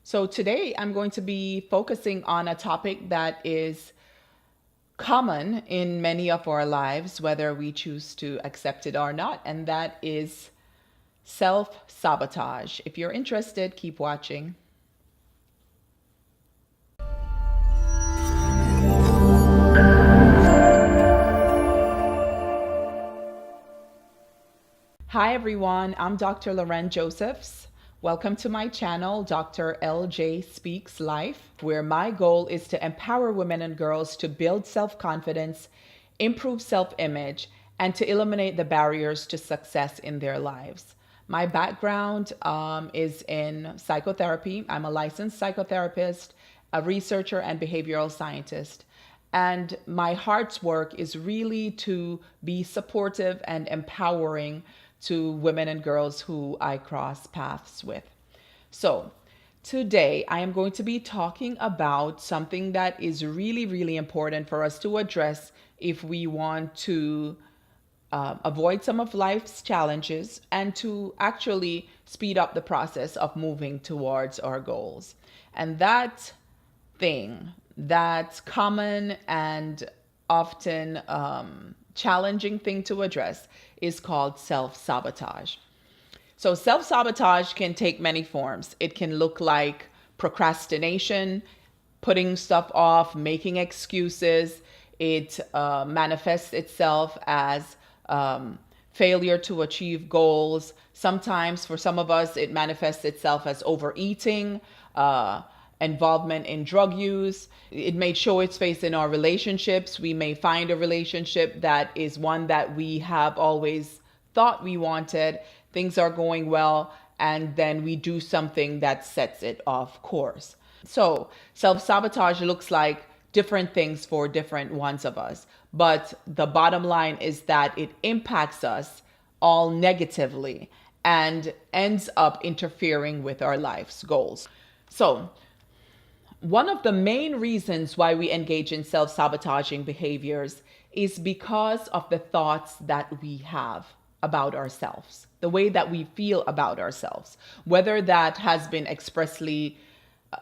So today I'm going to be focusing on a topic that is common in many of our lives, whether we choose to accept it or not, and that is self-sabotage. If you're interested, keep watching. Hi everyone, I'm Dr. Loren Josephs. Welcome to my channel, Dr. LJ Speaks Life, where my goal is to empower women and girls to build self-confidence, improve self-image, and to eliminate the barriers to success in their lives. My background is in psychotherapy. I'm a licensed psychotherapist, a researcher, and behavioral scientist. And my heart's work is really to be supportive and empowering to women and girls who I cross paths with. So today I am going to be talking about something that is really, really important for us to address if we want to avoid some of life's challenges and to actually speed up the process of moving towards our goals. And that thing, that common and often challenging thing to address, is called self-sabotage. So self-sabotage can take many forms. It can look like procrastination, putting stuff off, making excuses. It manifests itself as failure to achieve goals. Sometimes for some of us, it manifests itself as overeating, involvement in drug use. It may show its face in our relationships. We may find a relationship that is one that we have always thought we wanted. Things are going well, and then we do something that sets it off course. So self-sabotage looks like different things for different ones of us. But the bottom line is that it impacts us all negatively and ends up interfering with our life's goals. So one of the main reasons why we engage in self-sabotaging behaviors is because of the thoughts that we have about ourselves, the way that we feel about ourselves, whether that has been expressly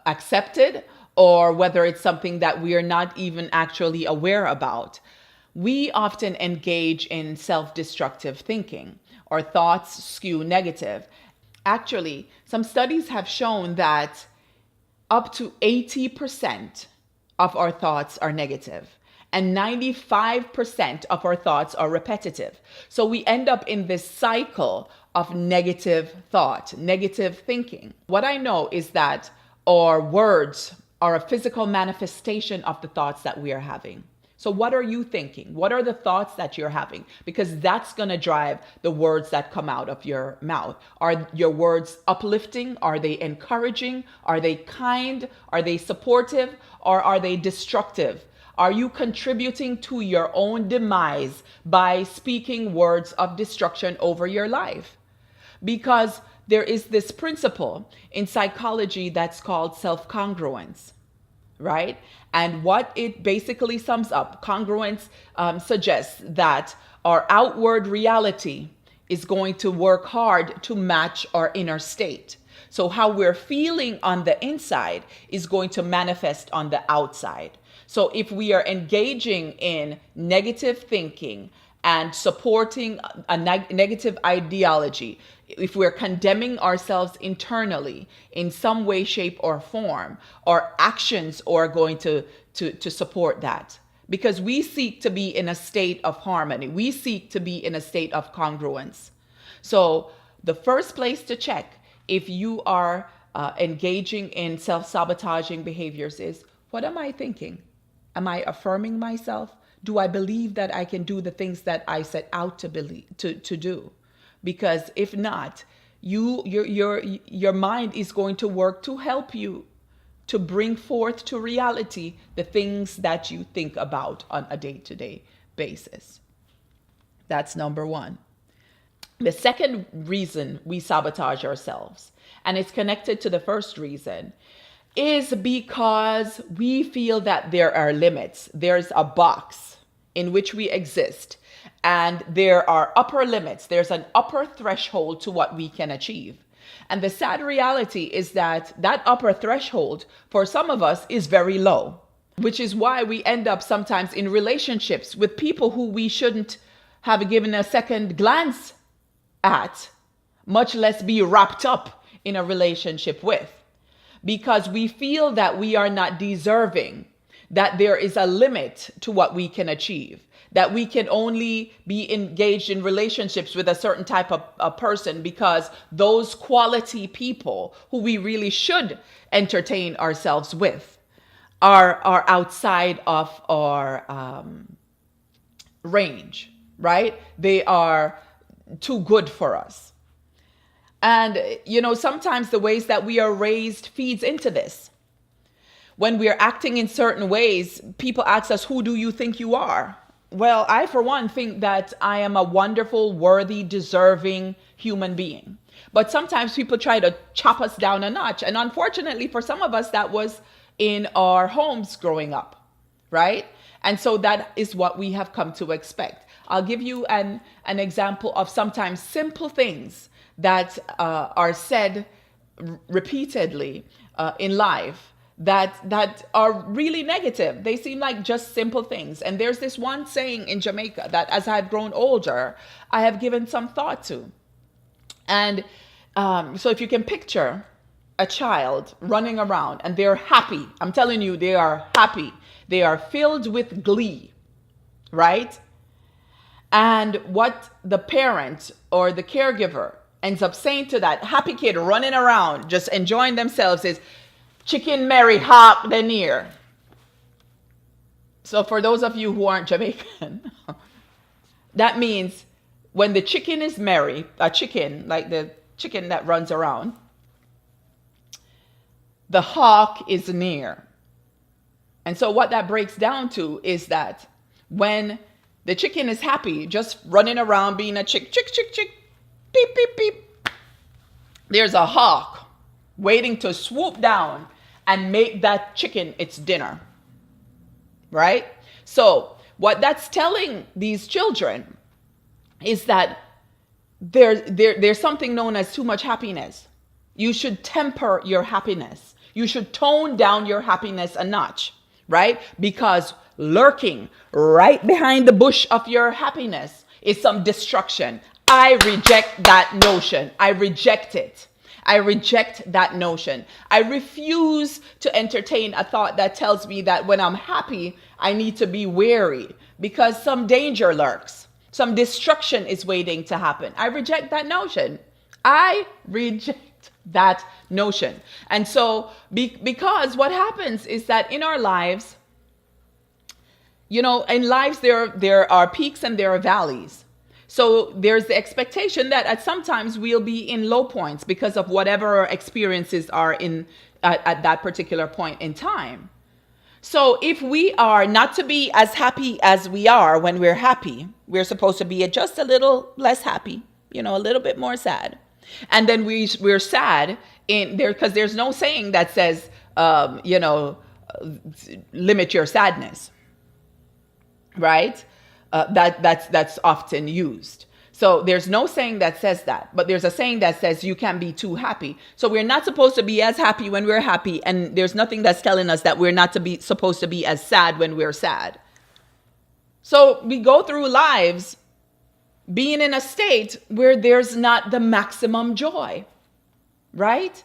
accepted or whether it's something that we are not even actually aware about. We often engage in self-destructive thinking. Our thoughts skew negative. Actually, some studies have shown that up to 80% of our thoughts are negative, and 95% of our thoughts are repetitive. So we end up in this cycle of negative thought, negative thinking. What I know is that our words are a physical manifestation of the thoughts that we are having. So what are you thinking? What are the thoughts that you're having? Because that's going to drive the words that come out of your mouth. Are your words uplifting? Are they encouraging? Are they kind? Are they supportive? Or are they destructive? Are you contributing to your own demise by speaking words of destruction over your life? Because there is this principle in psychology that's called self-congruence, right? And what it basically sums up, congruence suggests that our outward reality is going to work hard to match our inner state. So how we're feeling on the inside is going to manifest on the outside. So if we are engaging in negative thinking and supporting a negative ideology, if we're condemning ourselves internally in some way, shape, or form, our actions are going to support that. Because we seek to be in a state of harmony. We seek to be in a state of congruence. So the first place to check if you are engaging in self-sabotaging behaviors is, what am I thinking? Am I affirming myself? Do I believe that I can do the things that I set out to believe to do? Because if not, your mind is going to work to help you to bring forth to reality the things that you think about on a day-to-day basis. That's number one. The second reason we sabotage ourselves, and it's connected to the first reason, is because we feel that there are limits. There's a box in which we exist, and there are upper limits. There's an upper threshold to what we can achieve. And the sad reality is that that upper threshold for some of us is very low, which is why we end up sometimes in relationships with people who we shouldn't have given a second glance at, much less be wrapped up in a relationship with, because we feel that we are not deserving, that there is a limit to what we can achieve, that we can only be engaged in relationships with a certain type of a person because those quality people who we really should entertain ourselves with are outside of our range, right? They are too good for us. And, sometimes the ways that we are raised feeds into this. When we are acting in certain ways, people ask us, who do you think you are? Well, I, for one, think that I am a wonderful, worthy, deserving human being. But sometimes people try to chop us down a notch. And unfortunately, for some of us, that was in our homes growing up, right? And so that is what we have come to expect. I'll give you an example of sometimes simple things that are said repeatedly in life that are really negative. They seem like just simple things. And there's this one saying in Jamaica that as I've grown older, I have given some thought to. And so if you can picture a child running around and they're happy, I'm telling you, they are happy. They are filled with glee, right? And what the parent or the caregiver ends up saying to that happy kid running around, just enjoying themselves, is, chicken Mary hawk the near. So for those of you who aren't Jamaican, that means when the chicken is merry, a chicken, like the chicken that runs around, the hawk is near. And so what that breaks down to is that when the chicken is happy, just running around being a chick, chick, chick, chick, beep, beep, beep, there's a hawk waiting to swoop down and make that chicken its dinner, right? So what that's telling these children is that there's something known as too much happiness. You should temper your happiness. You should tone down your happiness a notch, right? Because lurking right behind the bush of your happiness is some destruction. I reject that notion. I reject it. I reject that notion. I refuse to entertain a thought that tells me that when I'm happy, I need to be wary because some danger lurks. Some destruction is waiting to happen. I reject that notion. I reject that notion. And so because what happens is that in our lives, in lives there are peaks and there are valleys. So there's the expectation that at sometimes we'll be in low points because of whatever our experiences are at that particular point in time. So if we are not to be as happy as we are when we're happy, we're supposed to be just a little less happy, a little bit more sad. And then we're sad in there because there's no saying that says, limit your sadness, right? That's often used. So there's no saying that says that, but there's a saying that says you can't be too happy. So we're not supposed to be as happy when we're happy, and there's nothing that's telling us that we're not supposed to be as sad when we're sad. So we go through lives being in a state where there's not the maximum joy, right?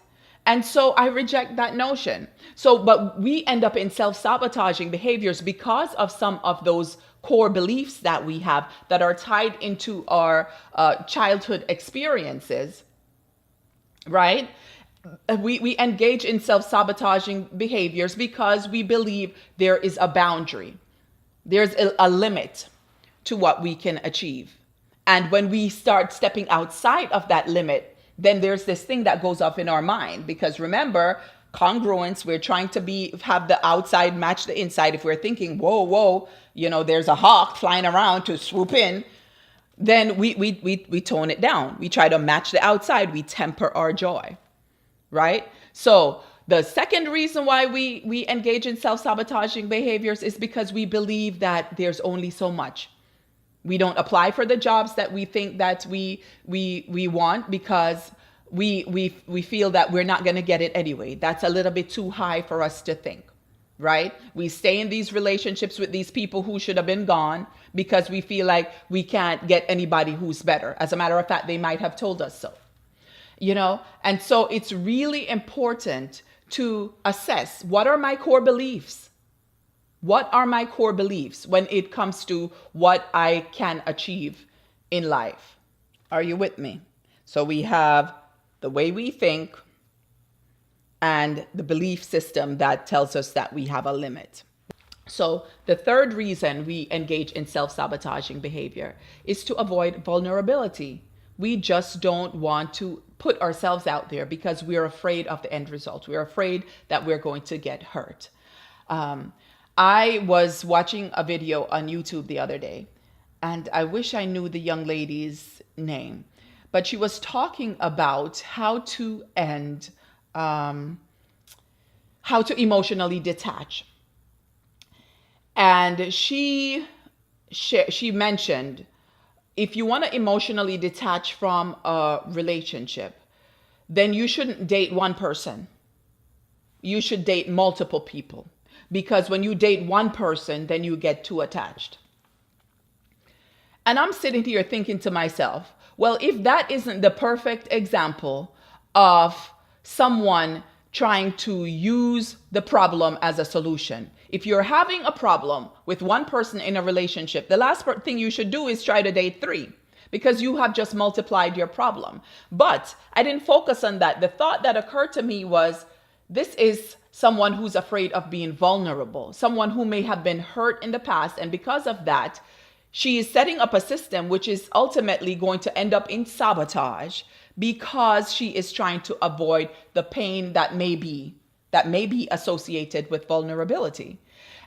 And so I reject that notion. But we end up in self-sabotaging behaviors because of some of those core beliefs that we have that are tied into our childhood experiences, right? We engage in self-sabotaging behaviors because we believe there is a boundary. There's a limit to what we can achieve. And when we start stepping outside of that limit, then there's this thing that goes off in our mind. Because remember, congruence, we're trying to have the outside match the inside. If we're thinking, whoa, there's a hawk flying around to swoop in, then we tone it down. We try to match the outside. We temper our joy, right? So the second reason why we engage in self-sabotaging behaviors is because we believe that there's only so much. We don't apply for the jobs that we think that we want because we feel that we're not going to get it anyway. That's a little bit too high for us to think, right? We stay in these relationships with these people who should have been gone because we feel like we can't get anybody who's better. As a matter of fact, they might have told us so, And so it's really important to assess, what are my core beliefs? What are my core beliefs when it comes to what I can achieve in life? Are you with me? So we have the way we think and the belief system that tells us that we have a limit. So the third reason we engage in self-sabotaging behavior is to avoid vulnerability. We just don't want to put ourselves out there because we're afraid of the end result. We're afraid that we're going to get hurt. I was watching a video on YouTube the other day, and I wish I knew the young lady's name, but she was talking about how to emotionally detach. And she mentioned, if you want to emotionally detach from a relationship, then you shouldn't date one person. You should date multiple people. Because when you date one person, then you get too attached. And I'm sitting here thinking to myself, well, if that isn't the perfect example of someone trying to use the problem as a solution. If you're having a problem with one person in a relationship, the last thing you should do is try to date three, because you have just multiplied your problem. But I didn't focus on that. The thought that occurred to me was, this is someone who's afraid of being vulnerable, someone who may have been hurt in the past. And because of that, she is setting up a system which is ultimately going to end up in sabotage, because she is trying to avoid the pain that may be associated with vulnerability.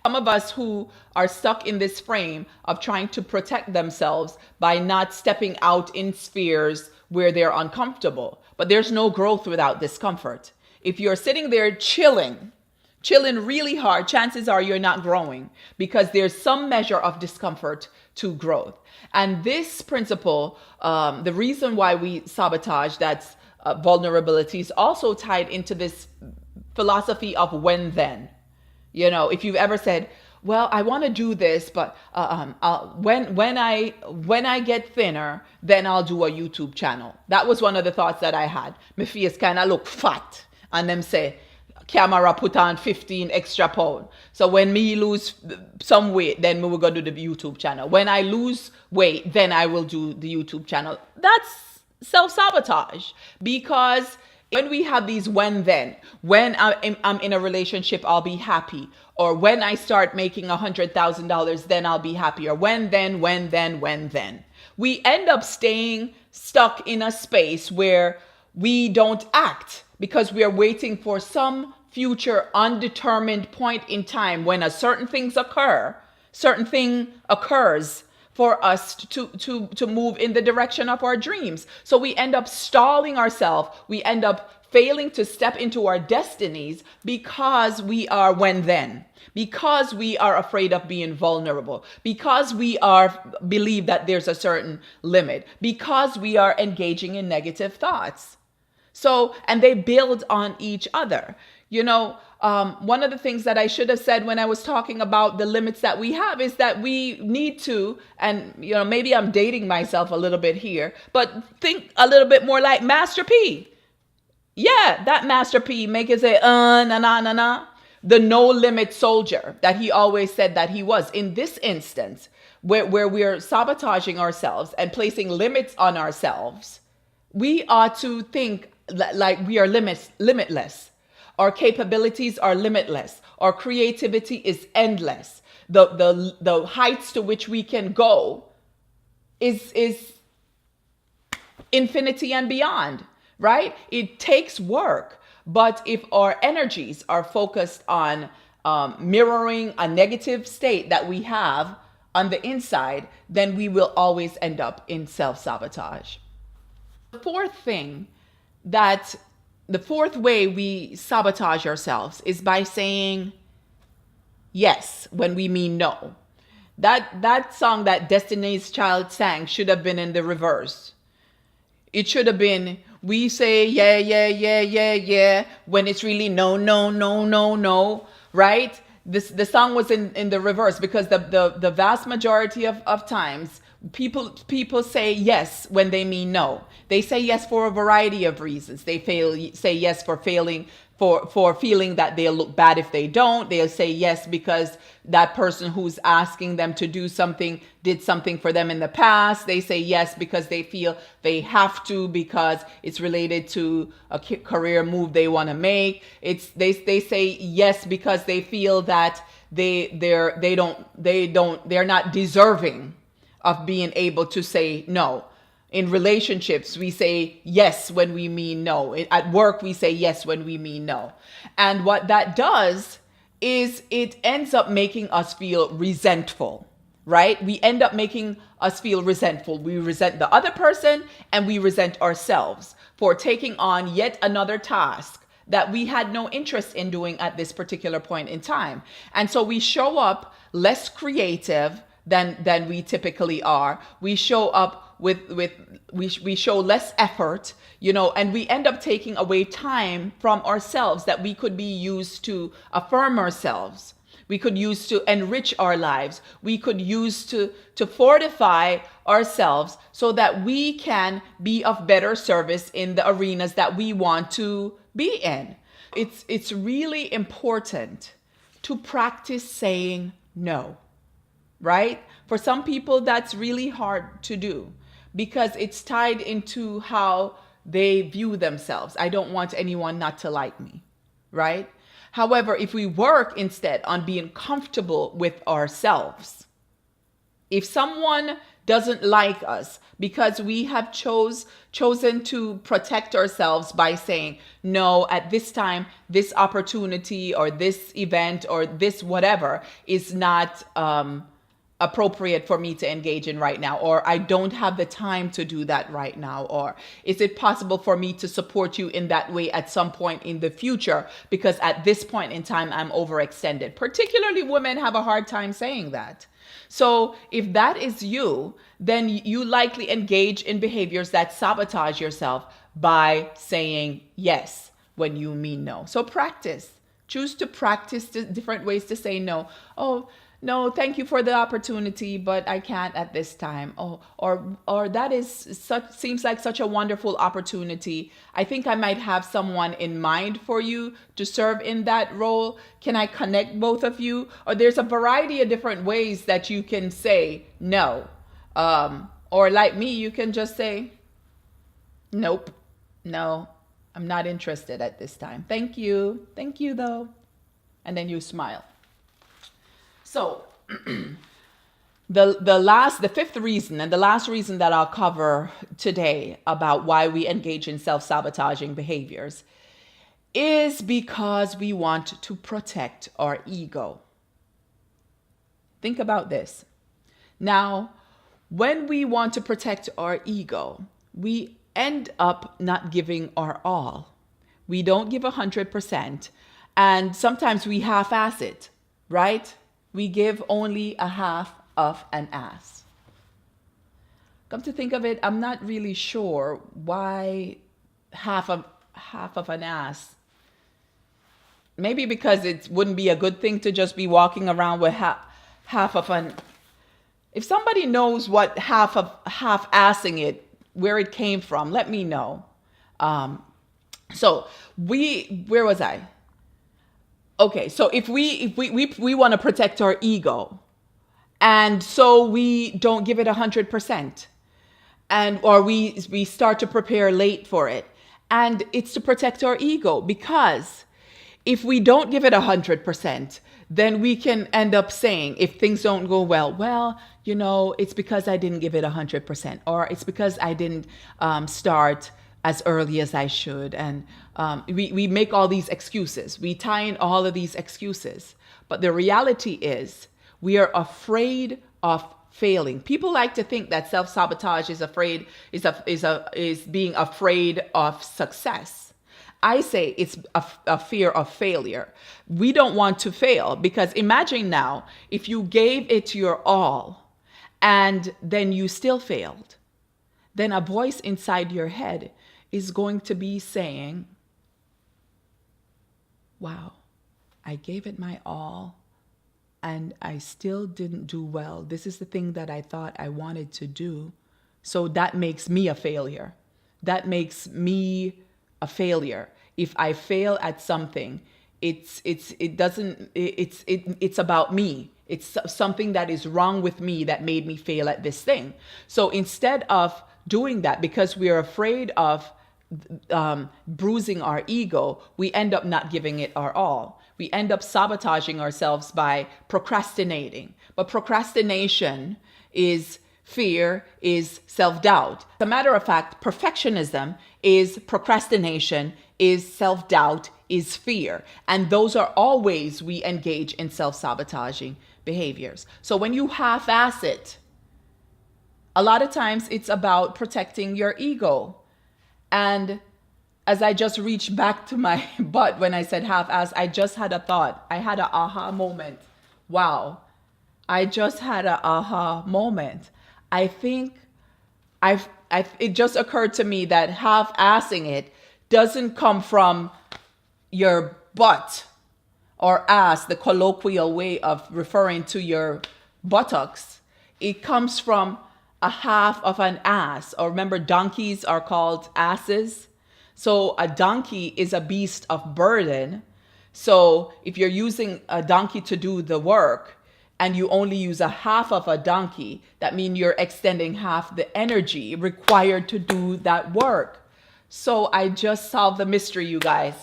Some of us who are stuck in this frame of trying to protect themselves by not stepping out in spheres where they're uncomfortable. But there's no growth without discomfort. If you're sitting there chilling really hard, chances are you're not growing, because there's some measure of discomfort to growth. And this principle, the reason why we sabotage, that's vulnerability, is also tied into this philosophy of when then. If you've ever said, well, I want to do this, but when I get thinner, then I'll do a YouTube channel. That was one of the thoughts that I had. My face kind of look fat, and them say, camera put on 15 extra pound. So when me lose some weight, then we will go do the YouTube channel. When I lose weight, then I will do the YouTube channel. That's self-sabotage, because when we have these when I'm in a relationship, I'll be happy. Or when I start making $100,000, then I'll be happy. Or when then. We end up staying stuck in a space where we don't act, because we are waiting for some future undetermined point in time when a certain thing occurs for us to move in the direction of our dreams. So we end up stalling ourselves. We end up failing to step into our destinies because we are because we are afraid of being vulnerable, because we believe that there's a certain limit, because we are engaging in negative thoughts. So, and they build on each other. One of the things that I should have said when I was talking about the limits that we have is that we need to, and maybe I'm dating myself a little bit here, but think a little bit more like Master P. Yeah, that Master P, make it say, na. The no limit soldier that he always said that he was. In this instance, where we're sabotaging ourselves and placing limits on ourselves, we ought to think like we are limitless. Our capabilities are limitless. Our creativity is endless. The heights to which we can go is infinity and beyond, right? It takes work. But if our energies are focused on mirroring a negative state that we have on the inside, then we will always end up in self-sabotage. The fourth way we sabotage ourselves is by saying yes when we mean no. That song that Destiny's Child sang should have been in the reverse. It should have been, We say yeah, yeah, yeah, yeah, yeah, when it's really no, no, no, no, no, right? The song was in the reverse, because the vast majority of times people say yes when they mean no. They say yes for a variety of reasons. They say yes for failing, for feeling that they'll look bad if they don't. They'll say yes because that person who's asking them to do something did something for them in the past. They say yes because they feel they have to, because it's related to a career move they want to make. They say yes because they feel that they're not deserving of being able to say no. In relationships, we say yes when we mean no. At work, we say yes when we mean no. And what that does is it ends up making us feel resentful, right? We end up making us feel resentful. We resent the other person and we resent ourselves for taking on yet another task that we had no interest in doing at this particular point in time. And so we show up less creative than we typically are. We show up we show less effort, and we end up taking away time from ourselves that we could be used to affirm ourselves. We could use to enrich our lives. We could use to fortify ourselves so that we can be of better service in the arenas that we want to be in. It's really important to practice saying no. Right? For some people, that's really hard to do because it's tied into how they view themselves. I don't want anyone not to like me, right? However, if we work instead on being comfortable with ourselves, if someone doesn't like us because we have chosen to protect ourselves by saying no, at this time, this opportunity or this event or this whatever is not appropriate for me to engage in right now, or I don't have the time to do that right now, or is it possible for me to support you in that way at some point in the future, because at this point in time I'm overextended. Particularly women have a hard time saying that. So if that is you, then you likely engage in behaviors that sabotage yourself by saying yes when you mean no. So choose to practice the different ways to say no. Oh, no, thank you for the opportunity, but I can't at this time. Oh, or that seems like such a wonderful opportunity. I think I might have someone in mind for you to serve in that role. Can I connect both of you? Or there's a variety of different ways that you can say no. Or like me, you can just say, nope, no, I'm not interested at this time. Thank you though. And then you smile. So the fifth reason and the last reason that I'll cover today about why we engage in self-sabotaging behaviors is because we want to protect our ego. Think about this. Now, when we want to protect our ego, we end up not giving our all. We don't give 100%, and sometimes we half-ass it, right? We give only a half of an ass. Come to think of it, I'm not really sure why half of an ass. Maybe because it wouldn't be a good thing to just be walking around with half of an. If somebody knows what half-assing it, where it came from, let me know. Where was I? Okay, so if we want to protect our ego, and so we don't give it 100%, or we start to prepare late for it, and it's to protect our ego, because if we don't give it 100%, then we can end up saying, if things don't go well, it's because I didn't give it 100%, or it's because I didn't start as early as I should. And we make all these excuses. We tie in all of these excuses. But the reality is we are afraid of failing. People like to think that self-sabotage is being afraid of success. I say it's a fear of failure. We don't want to fail, because imagine now if you gave it your all and then you still failed, then a voice inside your head is going to be saying, wow, I gave it my all and I still didn't do well. This is the thing that I thought I wanted to do. So that makes me a failure. That makes me a failure. If I fail at something, it's about me. It's something that is wrong with me that made me fail at this thing. So instead of doing that, because we're afraid of bruising our ego, we end up not giving it our all. We end up sabotaging ourselves by procrastinating. But procrastination is fear, is self-doubt. As a matter of fact, perfectionism is procrastination, is self-doubt, is fear. And those are all ways we engage in self-sabotaging behaviors. So when you half-ass it, a lot of times it's about protecting your ego. And as I just reached back to my butt when I said half-ass, I just had a thought. I had an aha moment. Wow. I just had an aha moment. I think it just occurred to me that half-assing it doesn't come from your butt or ass, the colloquial way of referring to your buttocks. It comes from a half of an ass. Or remember, donkeys are called asses. So a donkey is a beast of burden. So if you're using a donkey to do the work and you only use a half of a donkey, that means you're extending half the energy required to do that work. So I just solved the mystery, you guys.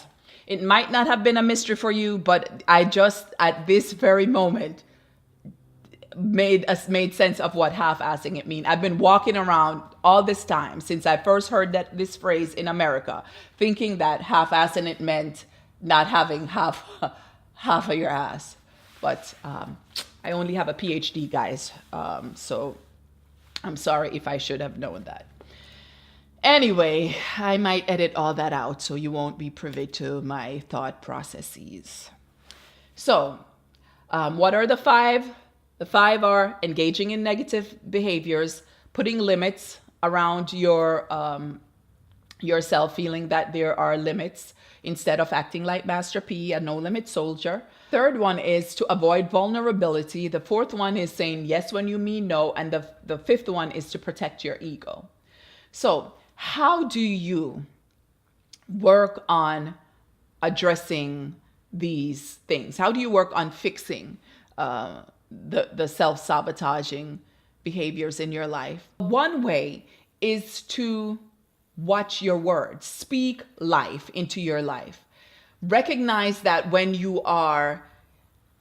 It might not have been a mystery for you, but I just, at this very moment, made sense of what half-assing it mean. I've been walking around all this time since I first heard this phrase in America, thinking that half-assing it meant not having half of your ass. But I only have a PhD, guys. So I'm sorry if I should have known that. Anyway, I might edit all that out so you won't be privy to my thought processes. So what are the five? The five are engaging in negative behaviors, putting limits around yourself, feeling that there are limits instead of acting like Master P, a no-limit soldier. Third one is to avoid vulnerability. The fourth one is saying yes when you mean no. And the fifth one is to protect your ego. So how do you work on addressing these things? How do you work on fixing the self-sabotaging behaviors in your life? One way is to watch your words. Speak life into your life. Recognize that when you are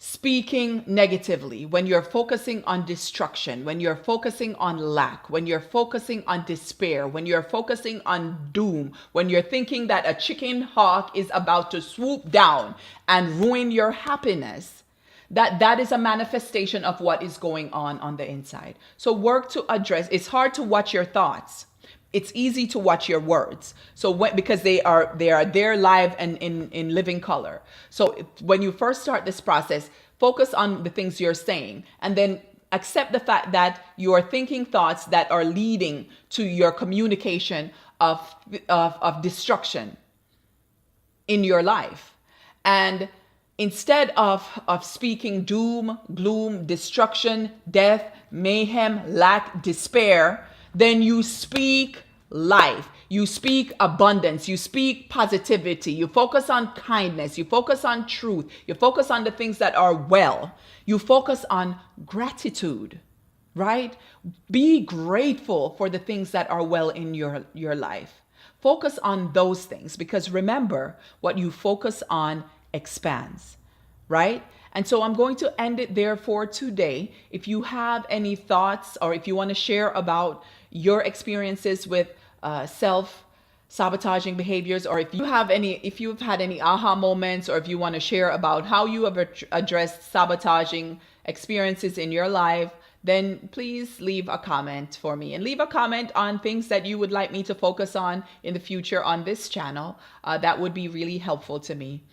speaking negatively, when you're focusing on destruction, when you're focusing on lack, when you're focusing on despair, when you're focusing on doom, when you're thinking that a chicken hawk is about to swoop down and ruin your happiness, that is a manifestation of what is going on the inside. So work to address. It's hard to watch your thoughts. It's easy to watch your words. So because they are there live and in living color. So when you first start this process, focus on the things you're saying, and then accept the fact that you are thinking thoughts that are leading to your communication of destruction in your life. And instead of speaking doom, gloom, destruction, death, mayhem, lack, despair, then you speak life. You speak abundance. You speak positivity. You focus on kindness. You focus on truth. You focus on the things that are well. You focus on gratitude, right? Be grateful for the things that are well in your life. Focus on those things, because remember, what you focus on expands, right? And so I'm going to end it there for today. If you have any thoughts, or if you want to share about your experiences with self-sabotaging behaviors, or if you've had any aha moments, or if you want to share about how you have addressed sabotaging experiences in your life, then please leave a comment for me, and leave a comment on things that you would like me to focus on in the future on this channel. That would be really helpful to me.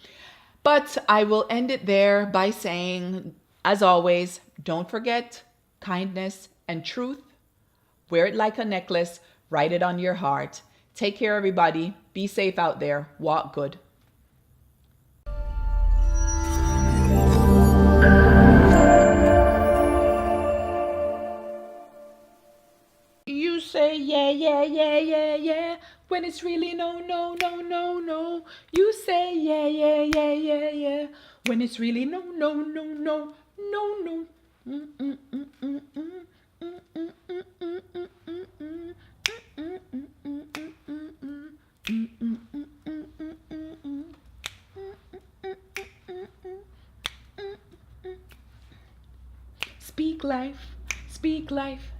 But I will end it there by saying, as always, don't forget kindness and truth. Wear it like a necklace. Write it on your heart. Take care, everybody. Be safe out there. Walk good. You say yeah, yeah, yeah, yeah, yeah, when it's really no, no, no, no, no. You say yeah, yeah, yeah, yeah, yeah, when it's really no, no, no, no, no, no. Mm, mm, mm, mm, mm, mm, mm, mm, mm, mm, mm, mm. Speak life, speak life.